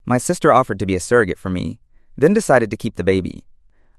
My sister offered to be a surrogate for me, then decided to keep the baby.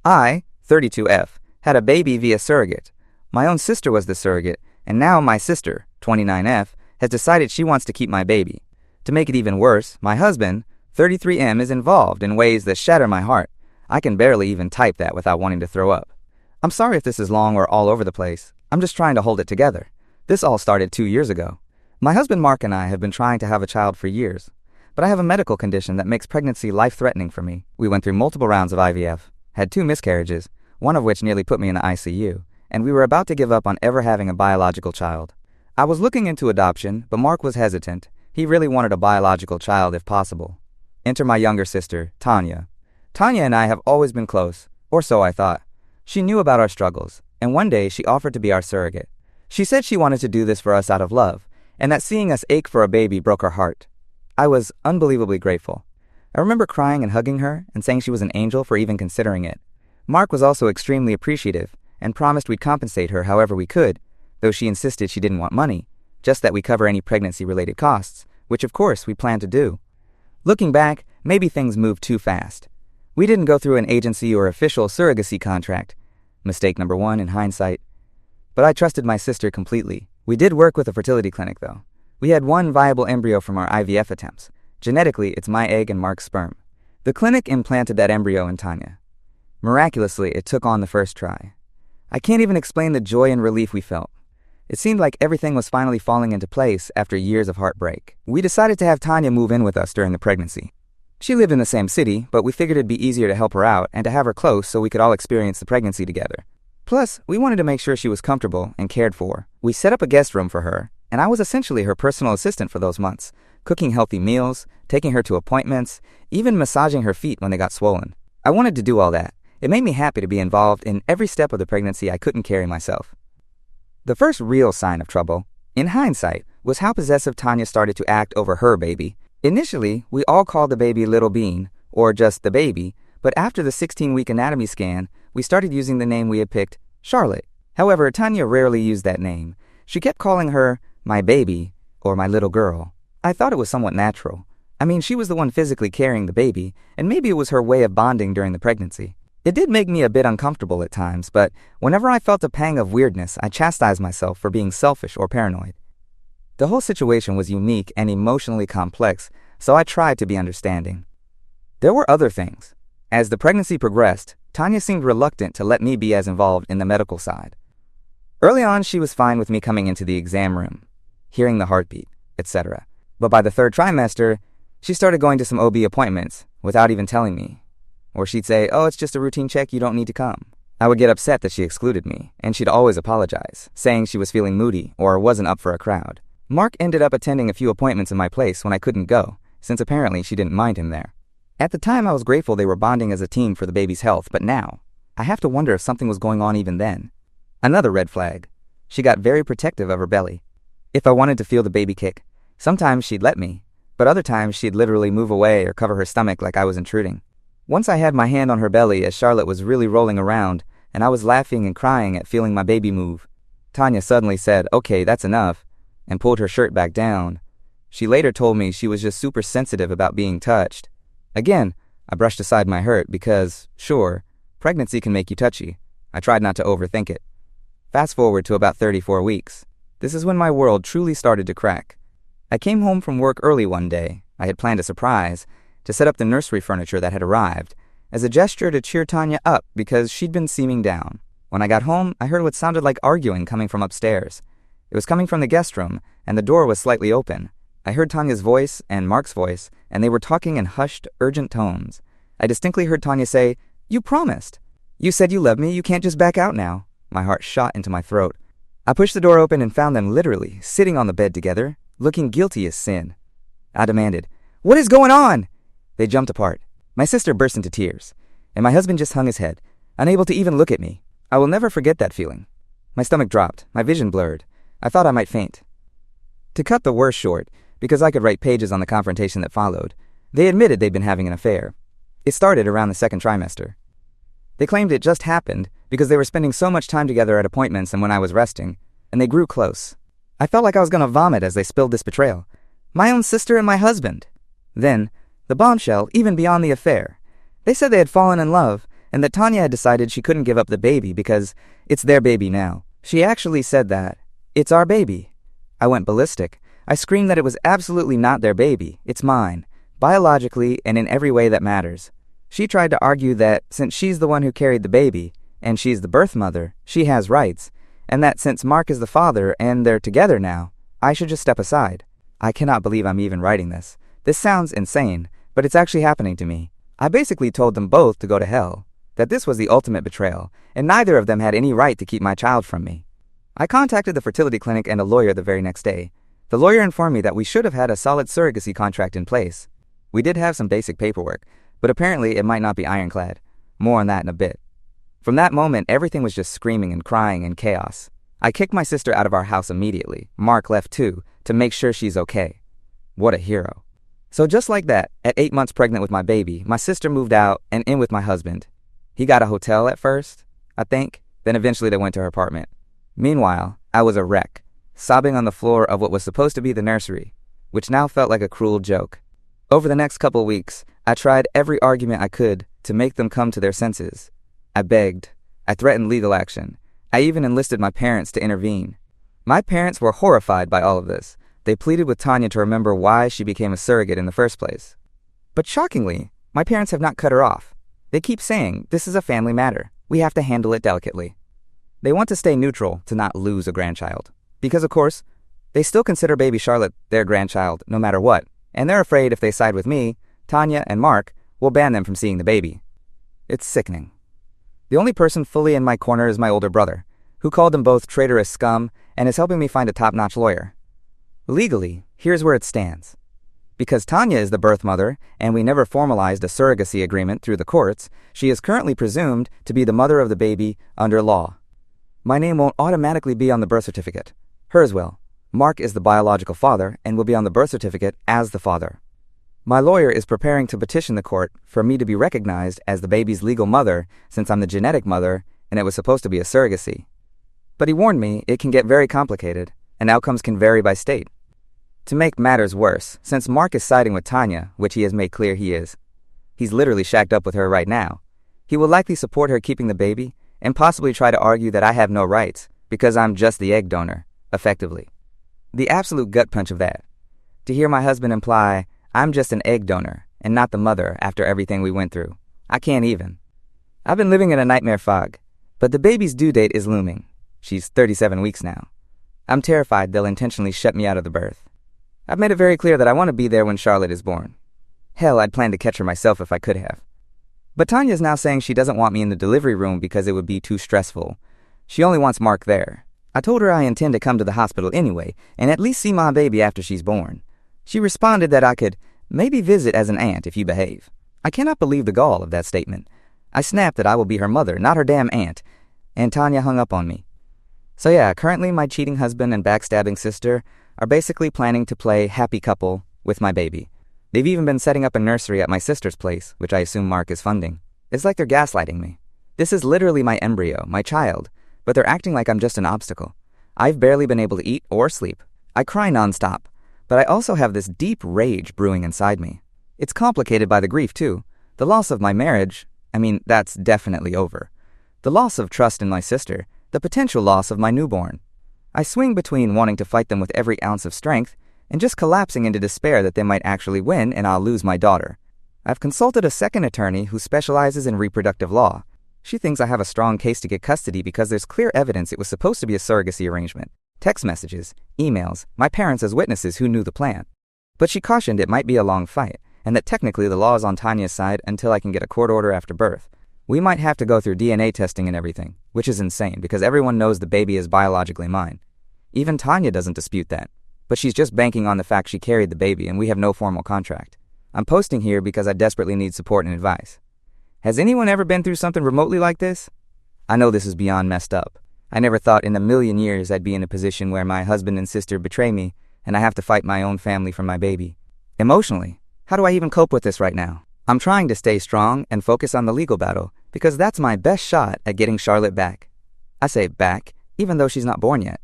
I, 32F, had a baby via surrogate. My own sister was the surrogate, and now my sister, 29F, has decided she wants to keep my baby. To make it even worse, my husband, 33M, is involved in ways that shatter my heart. I can barely even type that without wanting to throw up. I'm sorry if this is long or all over the place. I'm just trying to hold it together. This all started 2 years ago. My husband Mark and I have been trying to have a child for years, but I have a medical condition that makes pregnancy life-threatening for me. We went through multiple rounds of IVF, had 2 miscarriages, one of which nearly put me in the ICU, and we were about to give up on ever having a biological child. I was looking into adoption, but Mark was hesitant. He really wanted a biological child if possible. Enter my younger sister, Tanya. Tanya and I have always been close, or so I thought. She knew about our struggles, and one day she offered to be our surrogate. She said she wanted to do this for us out of love, and that seeing us ache for a baby broke her heart. I was unbelievably grateful. I remember crying and hugging her and saying she was an angel for even considering it. Mark was also extremely appreciative and promised we'd compensate her however we could, though she insisted she didn't want money, just that we cover any pregnancy-related costs, which of course we planned to do. Looking back, maybe things moved too fast. We didn't go through an agency or official surrogacy contract. Mistake number 1 in hindsight. But I trusted my sister completely. We did work with a fertility clinic, though. We had 1 viable embryo from our IVF attempts. Genetically, it's my egg and Mark's sperm. The clinic implanted that embryo in Tanya. Miraculously, it took on the first try. I can't even explain the joy and relief we felt. It seemed like everything was finally falling into place after years of heartbreak. We decided to have Tanya move in with us during the pregnancy. She lived in the same city, but we figured it'd be easier to help her out and to have her close so we could all experience the pregnancy together. Plus, we wanted to make sure she was comfortable and cared for. We set up a guest room for her, and I was essentially her personal assistant for those months, cooking healthy meals, taking her to appointments, even massaging her feet when they got swollen. I wanted to do all that. It made me happy to be involved in every step of the pregnancy I couldn't carry myself. The first real sign of trouble, in hindsight, was how possessive Tanya started to act over her baby. Initially, we all called the baby Little Bean, or just the baby, but after the 16-week anatomy scan, we started using the name we had picked, Charlotte. However, Tanya rarely used that name. She kept calling her my baby or my little girl. I thought it was somewhat natural. I mean, she was the one physically carrying the baby, and maybe it was her way of bonding during the pregnancy. It did make me a bit uncomfortable at times, but whenever I felt a pang of weirdness, I chastised myself for being selfish or paranoid. The whole situation was unique and emotionally complex, so I tried to be understanding. There were other things. As the pregnancy progressed, Tanya seemed reluctant to let me be as involved in the medical side. Early on, she was fine with me coming into the exam room, hearing the heartbeat, etc. But by the 3rd trimester, she started going to some OB appointments without even telling me. Or she'd say, "Oh, it's just a routine check, you don't need to come." I would get upset that she excluded me, and she'd always apologize, saying she was feeling moody or wasn't up for a crowd. Mark ended up attending a few appointments in my place when I couldn't go, since apparently she didn't mind him there. At the time, I was grateful they were bonding as a team for the baby's health, but now, I have to wonder if something was going on even then. Another red flag. She got very protective of her belly. If I wanted to feel the baby kick, sometimes she'd let me, but other times she'd literally move away or cover her stomach like I was intruding. Once I had my hand on her belly as Charlotte was really rolling around, and I was laughing and crying at feeling my baby move. Tanya suddenly said, "Okay, that's enough," and pulled her shirt back down. She later told me she was just super sensitive about being touched. Again, I brushed aside my hurt because, sure, pregnancy can make you touchy. I tried not to overthink it. Fast forward to about 34 weeks. This is when my world truly started to crack. I came home from work early one day. I had planned a surprise to set up the nursery furniture that had arrived, as a gesture to cheer Tanya up because she'd been seeming down. When I got home, I heard what sounded like arguing coming from upstairs. It was coming from the guest room, and the door was slightly open. I heard Tanya's voice and Mark's voice, and they were talking in hushed, urgent tones. I distinctly heard Tanya say, "You promised. You said you loved me, you can't just back out now." My heart shot into my throat. I pushed the door open and found them literally sitting on the bed together, looking guilty as sin. I demanded, "What is going on?" They jumped apart. My sister burst into tears, and my husband just hung his head, unable to even look at me. I will never forget that feeling. My stomach dropped, my vision blurred. I thought I might faint. To cut the worst short, because I could write pages on the confrontation that followed, they admitted they'd been having an affair. It started around the 2nd trimester. They claimed it just happened because they were spending so much time together at appointments and when I was resting, and they grew close. I felt like I was going to vomit as they spilled this betrayal. My own sister and my husband. Then, The bombshell, even beyond the affair. They said they had fallen in love, and that Tanya had decided she couldn't give up the baby because it's their baby now. She actually said that. It's our baby. I went ballistic. I screamed that it was absolutely not their baby. It's mine. Biologically and in every way that matters. She tried to argue that since she's the one who carried the baby, and she's the birth mother, she has rights, and that since Mark is the father and they're together now, I should just step aside. I cannot believe I'm even writing this. This sounds insane, but it's actually happening to me. I basically told them both to go to hell, that this was the ultimate betrayal, and neither of them had any right to keep my child from me. I contacted the fertility clinic and a lawyer the very next day. The lawyer informed me that we should have had a solid surrogacy contract in place. We did have some basic paperwork, but apparently it might not be ironclad. More on that in a bit. From that moment, everything was just screaming and crying and chaos. I kicked my sister out of our house immediately. Mark left too, to make sure she's okay. What a hero. So just like that, at 8 months pregnant with my baby, my sister moved out and in with my husband. He got a hotel at first, I think, then eventually they went to her apartment. Meanwhile, I was a wreck, sobbing on the floor of what was supposed to be the nursery, which now felt like a cruel joke. Over the next couple weeks, I tried every argument I could to make them come to their senses. I begged. I threatened legal action. I even enlisted my parents to intervene. My parents were horrified by all of this. They pleaded with Tanya to remember why she became a surrogate in the first place. But shockingly, my parents have not cut her off. They keep saying, this is a family matter. We have to handle it delicately. They want to stay neutral to not lose a grandchild. Because, of course, they still consider baby Charlotte their grandchild no matter what. And they're afraid if they side with me, Tanya and Mark will ban them from seeing the baby. It's sickening. The only person fully in my corner is my older brother, who called them both traitorous scum and is helping me find a top-notch lawyer. Legally, here's where it stands. Because Tanya is the birth mother, and we never formalized a surrogacy agreement through the courts, she is currently presumed to be the mother of the baby under law. My name won't automatically be on the birth certificate. Hers will. Mark is the biological father and will be on the birth certificate as the father. My lawyer is preparing to petition the court for me to be recognized as the baby's legal mother since I'm the genetic mother and it was supposed to be a surrogacy. But he warned me it can get very complicated and outcomes can vary by state. To make matters worse, since Mark is siding with Tanya, which he has made clear he is, he's literally shacked up with her right now, he will likely support her keeping the baby and possibly try to argue that I have no rights because I'm just the egg donor, effectively. The absolute gut punch of that. To hear my husband imply, I'm just an egg donor and not the mother after everything we went through. I can't even. I've been living in a nightmare fog, but the baby's due date is looming. She's 37 weeks now. I'm terrified they'll intentionally shut me out of the birth. I've made it very clear that I want to be there when Charlotte is born. Hell, I'd plan to catch her myself if I could have. But Tanya's now saying she doesn't want me in the delivery room because it would be too stressful. She only wants Mark there. I told her I intend to come to the hospital anyway and at least see my baby after she's born. She responded that I could maybe visit as an aunt if you behave. I cannot believe the gall of that statement. I snapped that I will be her mother, not her damn aunt, and Tanya hung up on me. So yeah, currently my cheating husband and backstabbing sister are basically planning to play happy couple with my baby. They've even been setting up a nursery at my sister's place, which I assume Mark is funding. It's like they're gaslighting me. This is literally my embryo, my child, but they're acting like I'm just an obstacle. I've barely been able to eat or sleep. I cry nonstop, but I also have this deep rage brewing inside me. It's complicated by the grief too. The loss of my marriage, that's definitely over. The loss of trust in my sister, the potential loss of my newborn. I swing between wanting to fight them with every ounce of strength and just collapsing into despair that they might actually win and I'll lose my daughter. I've consulted a second attorney who specializes in reproductive law. She thinks I have a strong case to get custody because there's clear evidence it was supposed to be a surrogacy arrangement. Text messages, emails, my parents as witnesses who knew the plan. But she cautioned it might be a long fight and that technically the law is on Tanya's side until I can get a court order after birth. We might have to go through DNA testing and everything, which is insane because everyone knows the baby is biologically mine. Even Tanya doesn't dispute that, but she's just banking on the fact she carried the baby and we have no formal contract. I'm posting here because I desperately need support and advice. Has anyone ever been through something remotely like this? I know this is beyond messed up. I never thought in a million years I'd be in a position where my husband and sister betray me and I have to fight my own family for my baby. Emotionally, how do I even cope with this right now? I'm trying to stay strong and focus on the legal battle because that's my best shot at getting Charlotte back. I say back, even though she's not born yet.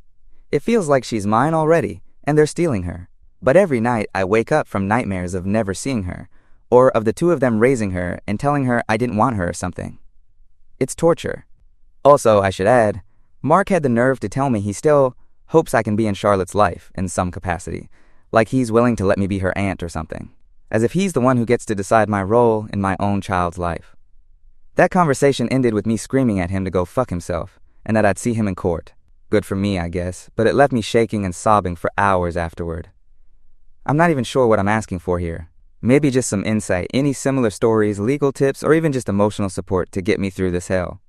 It feels like she's mine already, and they're stealing her. But every night I wake up from nightmares of never seeing her, or of the two of them raising her and telling her I didn't want her or something. It's torture. Also, I should add, Mark had the nerve to tell me he still hopes I can be in Charlotte's life in some capacity, like he's willing to let me be her aunt or something, as if he's the one who gets to decide my role in my own child's life. That conversation ended with me screaming at him to go fuck himself, and that I'd see him in court. Good for me, I guess, but it left me shaking and sobbing for hours afterward. I'm not even sure what I'm asking for here. Maybe just some insight, any similar stories, legal tips, or even just emotional support to get me through this hell.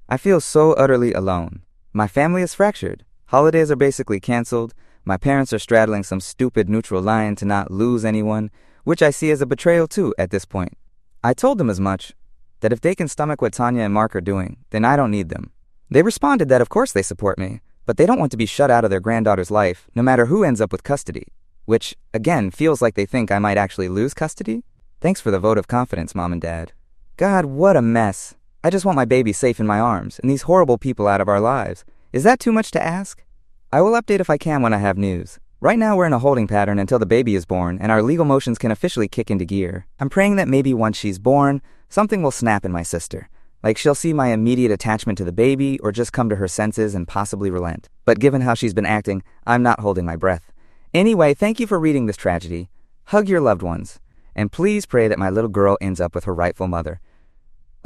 I feel so utterly alone. My family is fractured. Holidays are basically canceled. My parents are straddling some stupid neutral line to not lose anyone, which I see as a betrayal too at this point. I told them as much, that if they can stomach what Tanya and Mark are doing, then I don't need them. They responded that of course they support me, but they don't want to be shut out of their granddaughter's life, no matter who ends up with custody. Which, again, feels like they think I might actually lose custody? Thanks for the vote of confidence, Mom and Dad. God, what a mess. I just want my baby safe in my arms, and these horrible people out of our lives. Is that too much to ask? I will update if I can when I have news. Right now we're in a holding pattern until the baby is born, and our legal motions can officially kick into gear. I'm praying that maybe once she's born, something will snap in my sister. Like she'll see my immediate attachment to the baby, or just come to her senses and possibly relent. But given how she's been acting, I'm not holding my breath. Anyway, thank you for reading this tragedy. Hug your loved ones. And please pray that my little girl ends up with her rightful mother.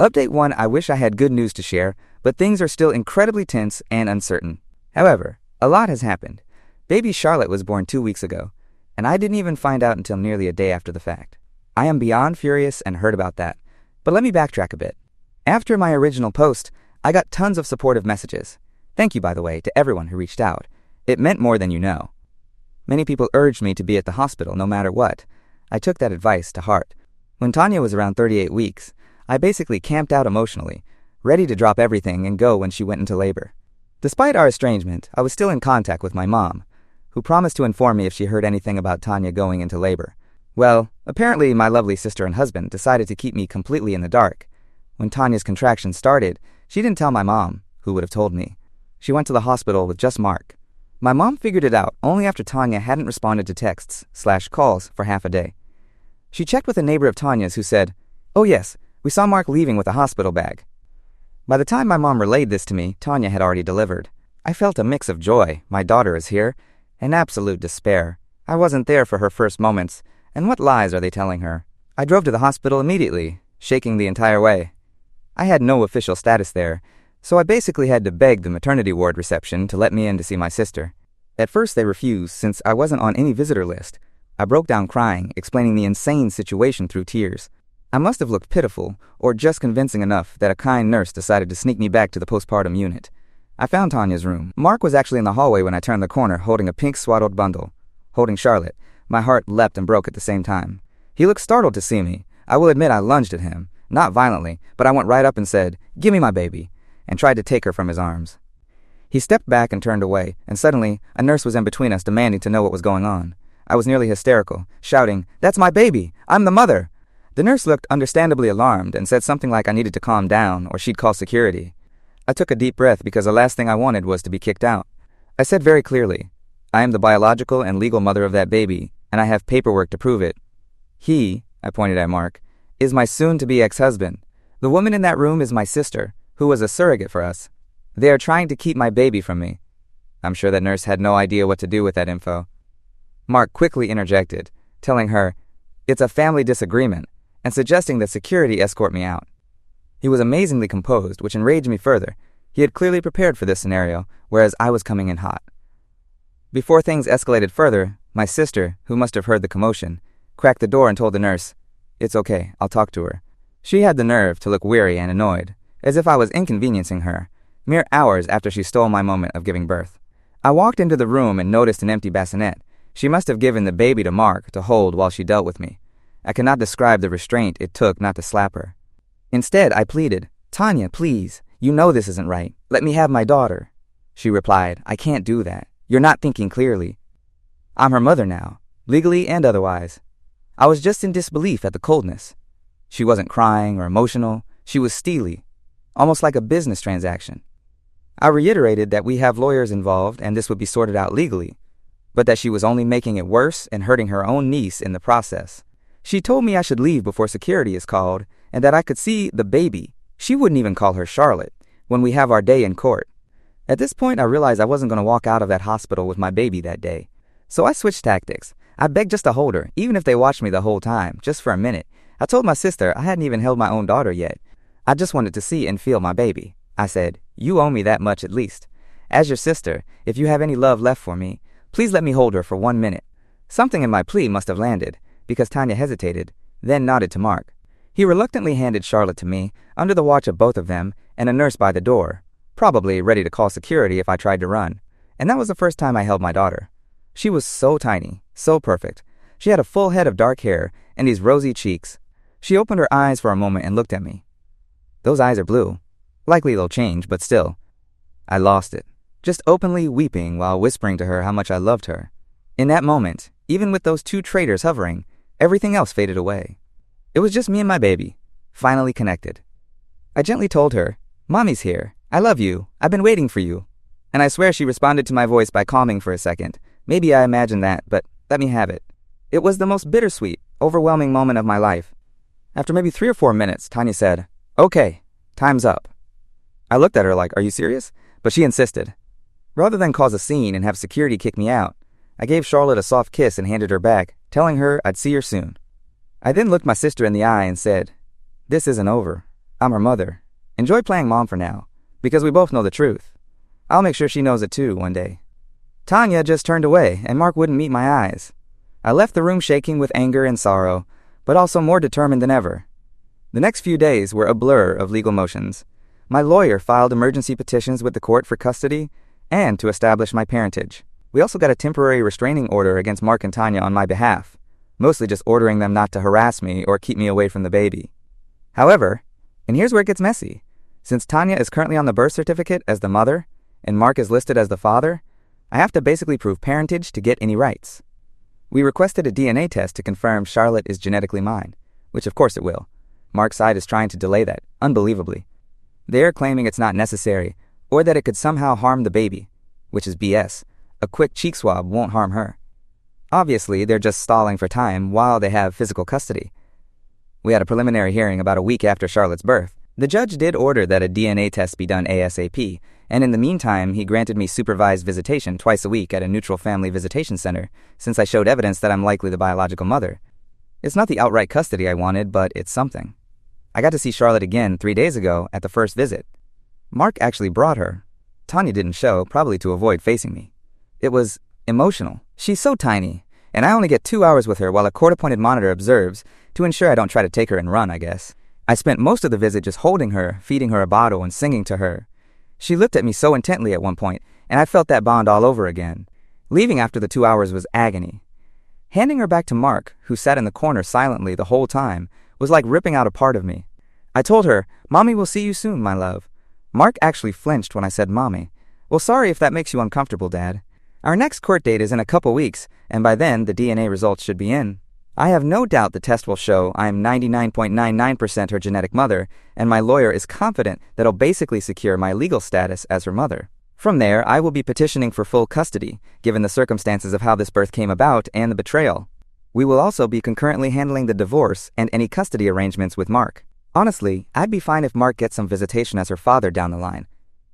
Update 1, I wish I had good news to share, but things are still incredibly tense and uncertain. However, a lot has happened. Baby Charlotte was born 2 weeks ago, and I didn't even find out until nearly a day after the fact. I am beyond furious and hurt about that, but let me backtrack a bit. After my original post, I got tons of supportive messages. Thank you, by the way, to everyone who reached out. It meant more than you know. Many people urged me to be at the hospital no matter what. I took that advice to heart. When Tanya was around 38 weeks, I basically camped out emotionally, ready to drop everything and go when she went into labor. Despite our estrangement, I was still in contact with my mom, who promised to inform me if she heard anything about Tanya going into labor. Well, apparently my lovely sister and husband decided to keep me completely in the dark. When Tanya's contractions started, she didn't tell my mom, who would have told me. She went to the hospital with just Mark. My mom figured it out only after Tanya hadn't responded to texts/calls for half a day. She checked with a neighbor of Tanya's who said, "Oh yes, we saw Mark leaving with a hospital bag." By the time my mom relayed this to me, Tanya had already delivered. I felt a mix of joy, my daughter is here, and absolute despair. I wasn't there for her first moments, and what lies are they telling her? I drove to the hospital immediately, shaking the entire way. I had no official status there, so I basically had to beg the maternity ward reception to let me in to see my sister. At first they refused since I wasn't on any visitor list. I broke down crying, explaining the insane situation through tears. I must have looked pitiful, or just convincing enough that a kind nurse decided to sneak me back to the postpartum unit. I found Tanya's room. Mark was actually in the hallway when I turned the corner holding a pink swaddled bundle. Holding Charlotte, my heart leapt and broke at the same time. He looked startled to see me. I will admit I lunged at him. Not violently, but I went right up and said, "Give me my baby," and tried to take her from his arms. He stepped back and turned away, and suddenly, a nurse was in between us demanding to know what was going on. I was nearly hysterical, shouting, "That's my baby! I'm the mother!" The nurse looked understandably alarmed and said something like I needed to calm down or she'd call security. I took a deep breath because the last thing I wanted was to be kicked out. I said very clearly, "I am the biological and legal mother of that baby, and I have paperwork to prove it. He," I pointed at Mark, "is my soon-to-be ex-husband. The woman in that room is my sister, who was a surrogate for us. They are trying to keep my baby from me." I'm sure that nurse had no idea what to do with that info. Mark quickly interjected, telling her, "It's a family disagreement," and suggesting that security escort me out. He was amazingly composed, which enraged me further. He had clearly prepared for this scenario, whereas I was coming in hot. Before things escalated further, my sister, who must have heard the commotion, cracked the door and told the nurse, "It's okay, I'll talk to her." She had the nerve to look weary and annoyed, as if I was inconveniencing her, mere hours after she stole my moment of giving birth. I walked into the room and noticed an empty bassinet. She must have given the baby to Mark to hold while she dealt with me. I cannot describe the restraint it took not to slap her. Instead, I pleaded, "Tanya, please, you know this isn't right. Let me have my daughter." She replied, "I can't do that. You're not thinking clearly. I'm her mother now, legally and otherwise." I was just in disbelief at the coldness. She wasn't crying or emotional. She was steely, almost like a business transaction. I reiterated that we have lawyers involved and this would be sorted out legally, but that she was only making it worse and hurting her own niece in the process. She told me I should leave before security is called and that I could see the baby. She wouldn't even call her Charlotte when we have our day in court. At this point, I realized I wasn't going to walk out of that hospital with my baby that day. So I switched tactics. I begged just to hold her, even if they watched me the whole time, just for a minute. I told my sister I hadn't even held my own daughter yet. I just wanted to see and feel my baby. I said, "You owe me that much at least. As your sister, if you have any love left for me, please let me hold her for 1 minute." Something in my plea must have landed, because Tanya hesitated, then nodded to Mark. He reluctantly handed Charlotte to me, under the watch of both of them, and a nurse by the door, probably ready to call security if I tried to run. And that was the first time I held my daughter. She was so tiny, so perfect. She had a full head of dark hair and these rosy cheeks. She opened her eyes for a moment and looked at me. Those eyes are blue. Likely they'll change, but still. I lost it, just openly weeping while whispering to her how much I loved her. In that moment, even with those two traitors hovering, everything else faded away. It was just me and my baby, finally connected. I gently told her, "Mommy's here. I love you. I've been waiting for you." And I swear she responded to my voice by calming for a second. Maybe I imagined that, but let me have it. It was the most bittersweet, overwhelming moment of my life. After maybe 3 or 4 minutes, Tanya said, "Okay, time's up." I looked at her like, "Are you serious?" But she insisted. Rather than cause a scene and have security kick me out, I gave Charlotte a soft kiss and handed her back, telling her I'd see her soon. I then looked my sister in the eye and said, "This isn't over. I'm her mother. Enjoy playing mom for now, because we both know the truth. I'll make sure she knows it too one day." Tanya just turned away, and Mark wouldn't meet my eyes. I left the room shaking with anger and sorrow, but also more determined than ever. The next few days were a blur of legal motions. My lawyer filed emergency petitions with the court for custody and to establish my parentage. We also got a temporary restraining order against Mark and Tanya on my behalf, mostly just ordering them not to harass me or keep me away from the baby. However, and here's where it gets messy, since Tanya is currently on the birth certificate as the mother and Mark is listed as the father, I have to basically prove parentage to get any rights. We requested a DNA test to confirm Charlotte is genetically mine, which of course it will. Mark's side is trying to delay that, unbelievably. They are claiming it's not necessary, or that it could somehow harm the baby, which is BS. A quick cheek swab won't harm her. Obviously, they're just stalling for time while they have physical custody. We had a preliminary hearing about a week after Charlotte's birth. The judge did order that a DNA test be done ASAP, and in the meantime, he granted me supervised visitation twice a week at a neutral family visitation center, since I showed evidence that I'm likely the biological mother. It's not the outright custody I wanted, but it's something. I got to see Charlotte again 3 days ago at the first visit. Mark actually brought her. Tanya didn't show, probably to avoid facing me. It was emotional. She's so tiny, and I only get 2 hours with her while a court-appointed monitor observes to ensure I don't try to take her and run, I guess. I spent most of the visit just holding her, feeding her a bottle, and singing to her. She looked at me so intently at one point, and I felt that bond all over again. Leaving after the 2 hours was agony. Handing her back to Mark, who sat in the corner silently the whole time, was like ripping out a part of me. I told her, "Mommy will see you soon, my love." Mark actually flinched when I said mommy. "Well, sorry if that makes you uncomfortable, Dad. Our next court date is in a couple weeks, and by then the DNA results should be in. I have no doubt the test will show I am 99.99% her genetic mother, and my lawyer is confident that I'll basically secure my legal status as her mother. From there, I will be petitioning for full custody, given the circumstances of how this birth came about and the betrayal. We will also be concurrently handling the divorce and any custody arrangements with Mark. Honestly, I'd be fine if Mark gets some visitation as her father down the line.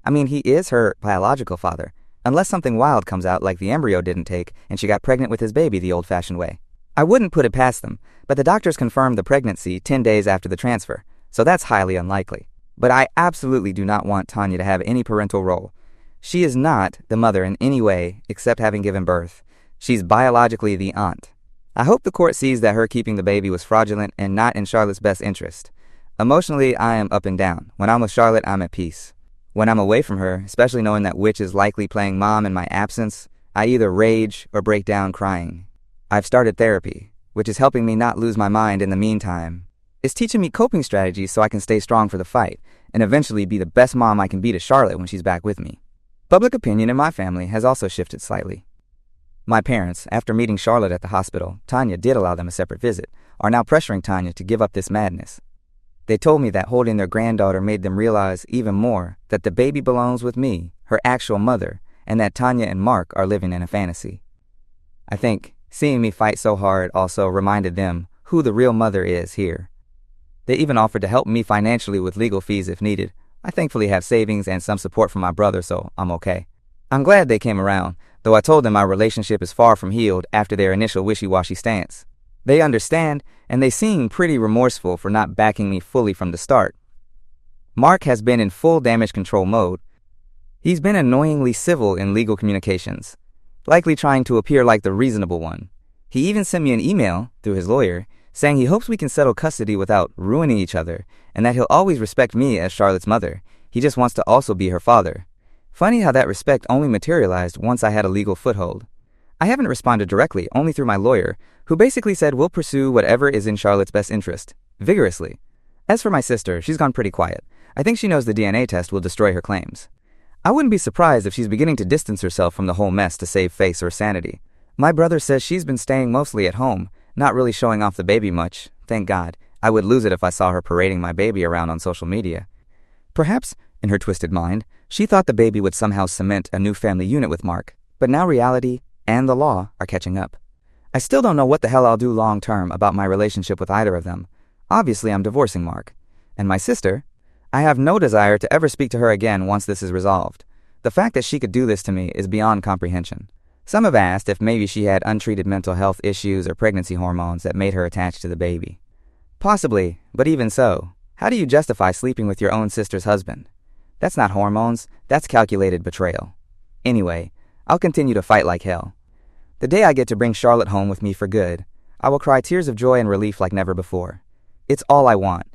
I mean, he is her biological father, unless something wild comes out like the embryo didn't take and she got pregnant with his baby the old-fashioned way. I wouldn't put it past them, but the doctors confirmed the pregnancy 10 days after the transfer, so that's highly unlikely. But I absolutely do not want Tanya to have any parental role. She is not the mother in any way except having given birth. She's biologically the aunt. I hope the court sees that her keeping the baby was fraudulent and not in Charlotte's best interest. Emotionally, I am up and down. When I'm with Charlotte, I'm at peace. When I'm away from her, especially knowing that Witch is likely playing mom in my absence, I either rage or break down crying. I've started therapy, which is helping me not lose my mind in the meantime. It's teaching me coping strategies so I can stay strong for the fight, and eventually be the best mom I can be to Charlotte when she's back with me. Public opinion in my family has also shifted slightly. My parents, after meeting Charlotte at the hospital, Tanya did allow them a separate visit, are now pressuring Tanya to give up this madness. They told me that holding their granddaughter made them realize even more that the baby belongs with me, her actual mother, and that Tanya and Mark are living in a fantasy. I think seeing me fight so hard also reminded them who the real mother is here. They even offered to help me financially with legal fees if needed. I thankfully have savings and some support from my brother, so I'm okay. I'm glad they came around, though I told them my relationship is far from healed after their initial wishy-washy stance. They understand, and they seem pretty remorseful for not backing me fully from the start. Mark has been in full damage control mode. He's been annoyingly civil in legal communications, likely trying to appear like the reasonable one. He even sent me an email, through his lawyer, saying he hopes we can settle custody without ruining each other, and that he'll always respect me as Charlotte's mother. He just wants to also be her father. Funny how that respect only materialized once I had a legal foothold. I haven't responded directly, only through my lawyer, who basically said we'll pursue whatever is in Charlotte's best interest, vigorously. As for my sister, she's gone pretty quiet. I think she knows the DNA test will destroy her claims. I wouldn't be surprised if she's beginning to distance herself from the whole mess to save face or sanity. My brother says she's been staying mostly at home, not really showing off the baby much. Thank God. I would lose it if I saw her parading my baby around on social media. Perhaps, in her twisted mind, she thought the baby would somehow cement a new family unit with Mark, but now reality and the law are catching up. I still don't know what the hell I'll do long term about my relationship with either of them. Obviously, I'm divorcing Mark. And my sister? I have no desire to ever speak to her again once this is resolved. The fact that she could do this to me is beyond comprehension. Some have asked if maybe she had untreated mental health issues or pregnancy hormones that made her attached to the baby. Possibly, but even so, how do you justify sleeping with your own sister's husband? That's not hormones, that's calculated betrayal. Anyway, I'll continue to fight like hell. The day I get to bring Charlotte home with me for good, I will cry tears of joy and relief like never before. It's all I want.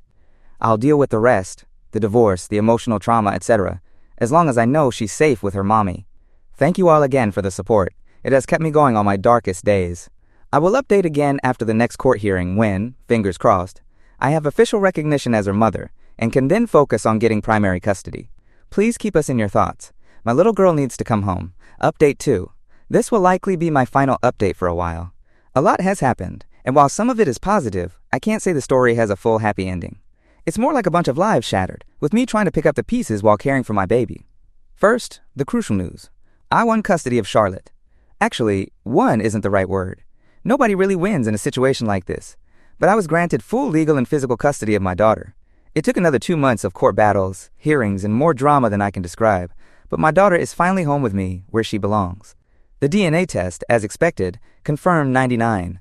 I'll deal with the rest, the divorce, the emotional trauma, etc., as long as I know she's safe with her mommy. Thank you all again for the support. It has kept me going on my darkest days. I will update again after the next court hearing when, fingers crossed, I have official recognition as her mother and can then focus on getting primary custody. Please keep us in your thoughts. My little girl needs to come home. Update 2. This will likely be my final update for a while. A lot has happened, and while some of it is positive, I can't say the story has a full happy ending. It's more like a bunch of lives shattered, with me trying to pick up the pieces while caring for my baby. First, the crucial news. I won custody of Charlotte. Actually, won isn't the right word. Nobody really wins in a situation like this. But I was granted full legal and physical custody of my daughter. It took another 2 months of court battles, hearings, and more drama than I can describe, but my daughter is finally home with me where she belongs. The DNA test, as expected, confirmed 99%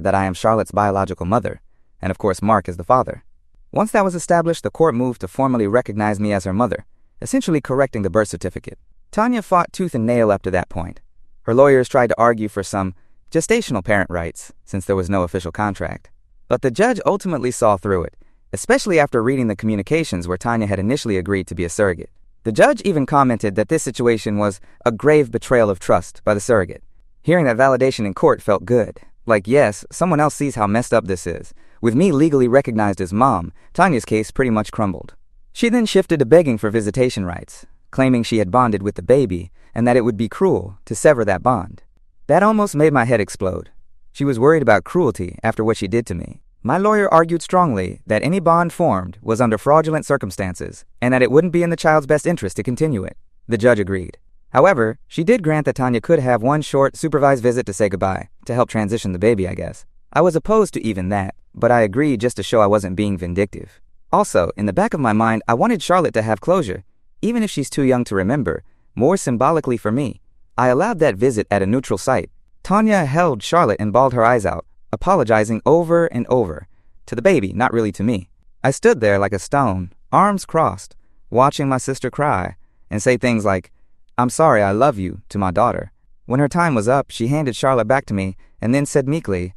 that I am Charlotte's biological mother, and of course Mark is the father. Once that was established, the court moved to formally recognize me as her mother, essentially correcting the birth certificate. Tanya fought tooth and nail up to that point. Her lawyers tried to argue for some gestational parent rights, since there was no official contract. But the judge ultimately saw through it, especially after reading the communications where Tanya had initially agreed to be a surrogate. The judge even commented that this situation was a grave betrayal of trust by the surrogate. Hearing that validation in court felt good. Like, yes, someone else sees how messed up this is. With me legally recognized as mom, Tanya's case pretty much crumbled. She then shifted to begging for visitation rights, claiming she had bonded with the baby and that it would be cruel to sever that bond. That almost made my head explode. She was worried about cruelty after what she did to me. My lawyer argued strongly that any bond formed was under fraudulent circumstances and that it wouldn't be in the child's best interest to continue it. The judge agreed. However, she did grant that Tanya could have one short, supervised visit to say goodbye, to help transition the baby, I guess. I was opposed to even that, but I agreed just to show I wasn't being vindictive. Also, in the back of my mind, I wanted Charlotte to have closure, even if she's too young to remember, more symbolically for me. I allowed that visit at a neutral site. Tanya held Charlotte and bawled her eyes out, apologizing over and over. To the baby, not really to me. I stood there like a stone, arms crossed, watching my sister cry, and say things like, "I'm sorry, I love you," to my daughter. When her time was up, she handed Charlotte back to me and then said meekly,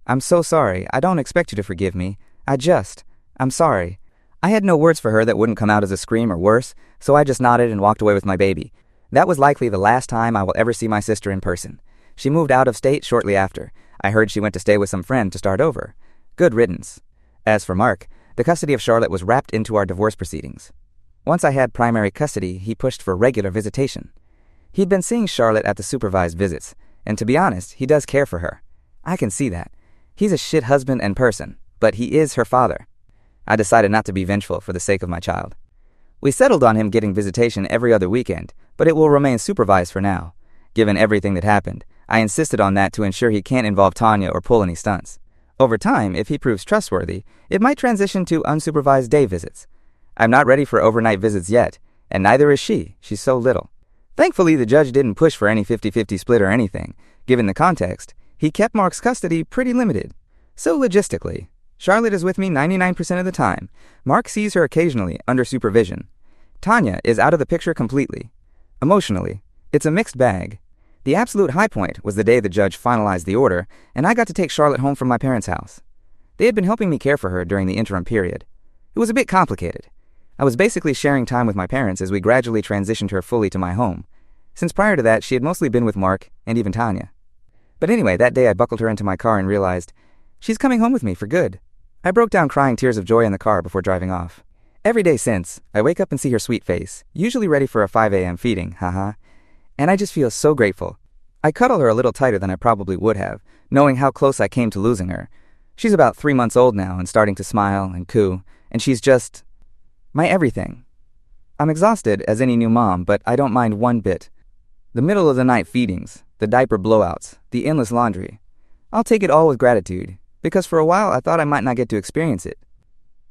"I'm so sorry, I don't expect you to forgive me. I'm sorry." I had no words for her that wouldn't come out as a scream or worse, so I just nodded and walked away with my baby. That was likely the last time I will ever see my sister in person. She moved out of state shortly after. I heard she went to stay with some friend to start over. Good riddance. As for Mark, the custody of Charlotte was wrapped into our divorce proceedings. Once I had primary custody, he pushed for regular visitation. He'd been seeing Charlotte at the supervised visits, and to be honest, he does care for her. I can see that. He's a shit husband and person, but he is her father. I decided not to be vengeful for the sake of my child. We settled on him getting visitation every other weekend, but it will remain supervised for now. Given everything that happened, I insisted on that to ensure he can't involve Tanya or pull any stunts. Over time, if he proves trustworthy, it might transition to unsupervised day visits. I'm not ready for overnight visits yet, and neither is she. She's so little. Thankfully, the judge didn't push for any 50-50 split or anything. Given the context, he kept Mark's custody pretty limited. So logistically, Charlotte is with me 99% of the time. Mark sees her occasionally under supervision. Tanya is out of the picture completely. Emotionally, it's a mixed bag. The absolute high point was the day the judge finalized the order, and I got to take Charlotte home from my parents' house. They had been helping me care for her during the interim period. It was a bit complicated. I was basically sharing time with my parents as we gradually transitioned her fully to my home. Since prior to that, she had mostly been with Mark and even Tanya. But anyway, that day I buckled her into my car and realized, she's coming home with me for good. I broke down crying tears of joy in the car before driving off. Every day since, I wake up and see her sweet face, usually ready for a 5 a.m. feeding, haha. And I just feel so grateful. I cuddle her a little tighter than I probably would have, knowing how close I came to losing her. She's about 3 months old now and starting to smile and coo, and she's just my everything. I'm exhausted as any new mom, but I don't mind one bit. The middle of the night feedings, the diaper blowouts, the endless laundry. I'll take it all with gratitude, because for a while I thought I might not get to experience it.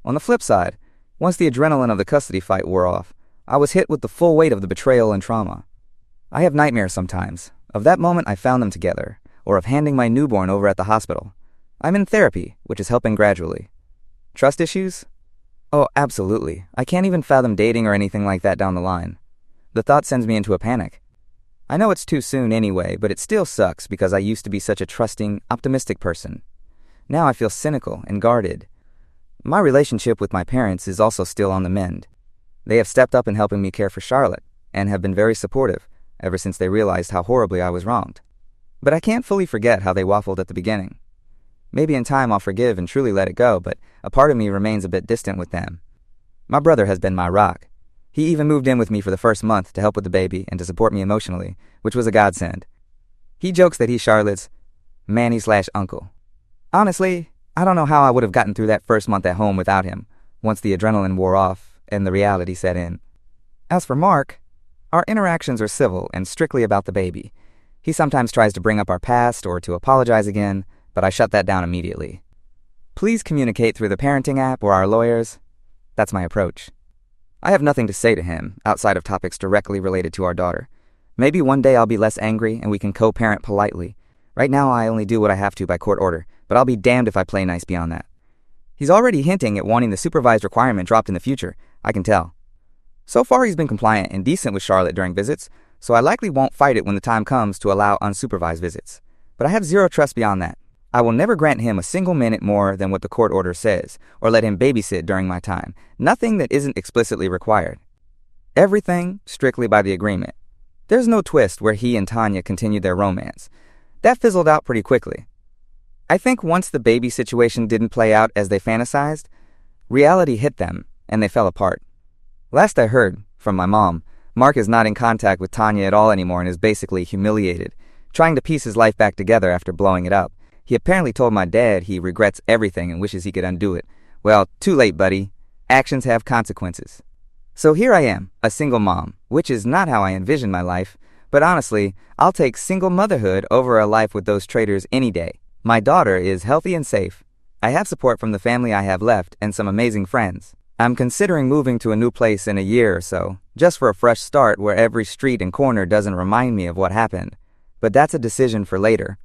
On the flip side, once the adrenaline of the custody fight wore off, I was hit with the full weight of the betrayal and trauma. I have nightmares sometimes, of that moment I found them together, or of handing my newborn over at the hospital. I'm in therapy, which is helping gradually. Trust issues? Oh, absolutely. I can't even fathom dating or anything like that down the line. The thought sends me into a panic. I know it's too soon anyway, but it still sucks because I used to be such a trusting, optimistic person. Now I feel cynical and guarded. My relationship with my parents is also still on the mend. They have stepped up in helping me care for Charlotte, and have been very supportive, ever since they realized how horribly I was wronged. But I can't fully forget how they waffled at the beginning. Maybe in time I'll forgive and truly let it go, but a part of me remains a bit distant with them. My brother has been my rock. He even moved in with me for the first month to help with the baby and to support me emotionally, which was a godsend. He jokes that he's Charlotte's Manny/uncle. Honestly, I don't know how I would have gotten through that first month at home without him, once the adrenaline wore off and the reality set in. As for Mark, our interactions are civil and strictly about the baby. He sometimes tries to bring up our past or to apologize again, but I shut that down immediately. Please communicate through the parenting app or our lawyers. That's my approach. I have nothing to say to him outside of topics directly related to our daughter. Maybe one day I'll be less angry and we can co-parent politely. Right now I only do what I have to by court order, but I'll be damned if I play nice beyond that. He's already hinting at wanting the supervised requirement dropped in the future, I can tell. So far he's been compliant and decent with Charlotte during visits, so I likely won't fight it when the time comes to allow unsupervised visits. But I have zero trust beyond that. I will never grant him a single minute more than what the court order says, or let him babysit during my time. Nothing that isn't explicitly required. Everything strictly by the agreement. There's no twist where he and Tanya continued their romance. That fizzled out pretty quickly. I think once the baby situation didn't play out as they fantasized, reality hit them, and they fell apart. Last I heard, from my mom, Mark is not in contact with Tanya at all anymore and is basically humiliated, trying to piece his life back together after blowing it up. He apparently told my dad he regrets everything and wishes he could undo it. Well, too late, buddy. Actions have consequences. So here I am, a single mom, which is not how I envisioned my life, but honestly, I'll take single motherhood over a life with those traitors any day. My daughter is healthy and safe. I have support from the family I have left and some amazing friends. I'm considering moving to a new place in a year or so, just for a fresh start where every street and corner doesn't remind me of what happened. But that's a decision for later.